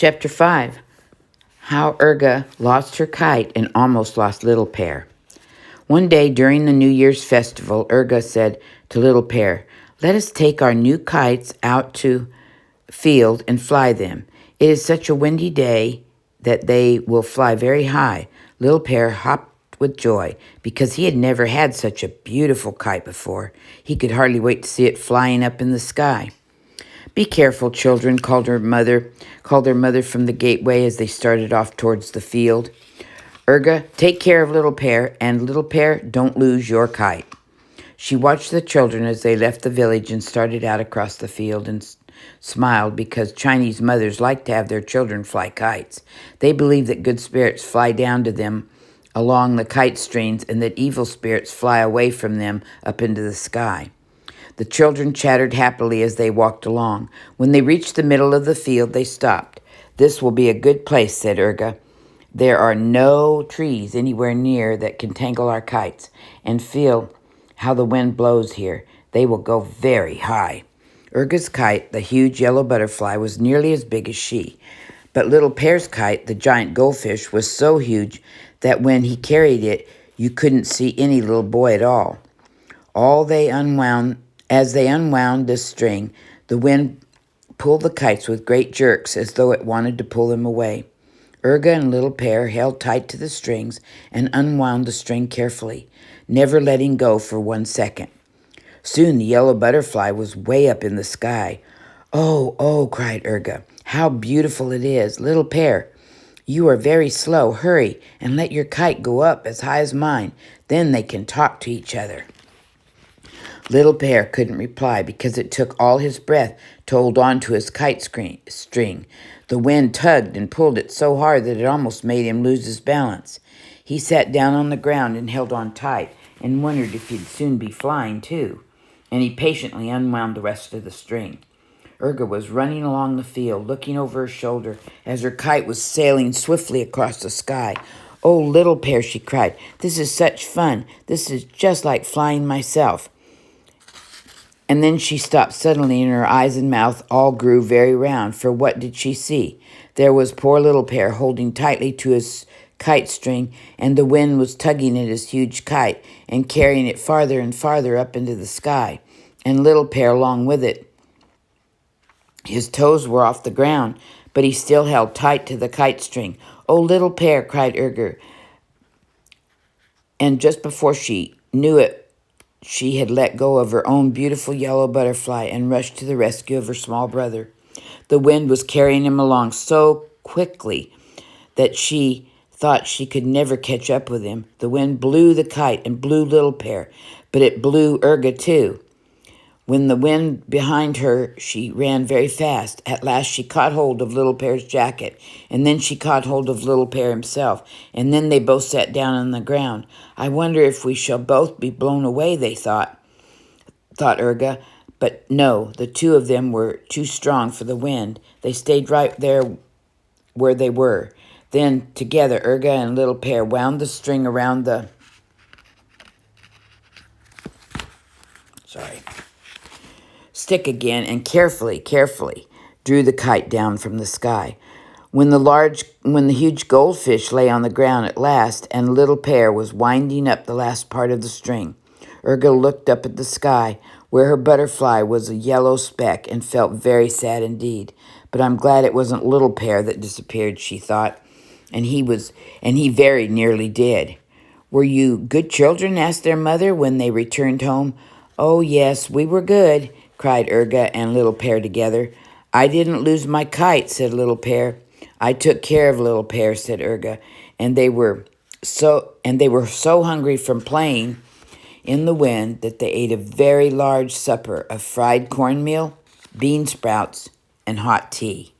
Chapter 5. How Erga Lost Her Kite and Almost Lost Little Pear. One day during the New Year's festival, Erga said to Little Pear, "Let us take our new kites out to field and fly them. It is such a windy day that they will fly very high." Little Pear hopped with joy because he had never had such a beautiful kite before. He could hardly wait to see it flying up in the sky. "Be careful, children," called their mother from the gateway as they started off towards the field. "Erga, take care of Little Pear, and Little Pear, don't lose your kite." She watched the children as they left the village and started out across the field and smiled because Chinese mothers like to have their children fly kites. They believe that good spirits fly down to them along the kite strings and that evil spirits fly away from them up into the sky. The children chattered happily as they walked along. When they reached the middle of the field, they stopped. "This will be a good place," said Erga. "There are no trees anywhere near that can tangle our kites. And feel how the wind blows here. They will go very high." Erga's kite, the huge yellow butterfly, was nearly as big as she. But Little Pear's kite, the giant goldfish, was so huge that when he carried it, you couldn't see any little boy at all. As they unwound this string, the wind pulled the kites with great jerks as though it wanted to pull them away. Erga and Little Pear held tight to the strings and unwound the string carefully, never letting go for 1 second. Soon the yellow butterfly was way up in the sky. "Oh, oh," cried Erga, "how beautiful it is! Little Pear, you are very slow. Hurry and let your kite go up as high as mine. Then they can talk to each other." Little Pear couldn't reply because it took all his breath to hold on to his kite string. The wind tugged and pulled it so hard that it almost made him lose his balance. He sat down on the ground and held on tight and wondered if he'd soon be flying too. And he patiently unwound the rest of the string. Erga was running along the field, looking over her shoulder as her kite was sailing swiftly across the sky. "Oh, Little Pear," she cried, "this is such fun. This is just like flying myself." And then she stopped suddenly, and her eyes and mouth all grew very round, for what did she see? There was poor Little Pear holding tightly to his kite string, and the wind was tugging at his huge kite and carrying it farther and farther up into the sky, and Little Pear along with it. His toes were off the ground, but he still held tight to the kite string. "Oh, Little Pear," cried Ergu, and just before she knew it, she had let go of her own beautiful yellow butterfly and rushed to the rescue of her small brother. The wind was carrying him along so quickly that she thought she could never catch up with him. The wind blew the kite and blew Little Pear, but it blew Erga too. When the wind behind her, she ran very fast. At last she caught hold of Little Pear's jacket, and then she caught hold of Little Pear himself, and then they both sat down on the ground. "I wonder if we shall both be blown away," they thought Erga. But no, the two of them were too strong for the wind. They stayed right there where they were. Then, together, Erga and Little Pear wound the string around the stick again and carefully drew the kite down from the sky. When the huge goldfish lay on the ground at last and Little Pear was winding up the last part of the string, Erga looked up at the sky where her butterfly was a yellow speck and felt very sad indeed. "But I'm glad it wasn't Little Pear that disappeared," she thought, and he very nearly did. "Were you good children?" asked their mother when they returned home. "Oh, yes, we were good," cried Erga and Little Pear together. "I didn't lose my kite," said Little Pear. "I took care of Little Pear," said Erga, and they were so hungry from playing in the wind that they ate a very large supper of fried cornmeal, bean sprouts, and hot tea.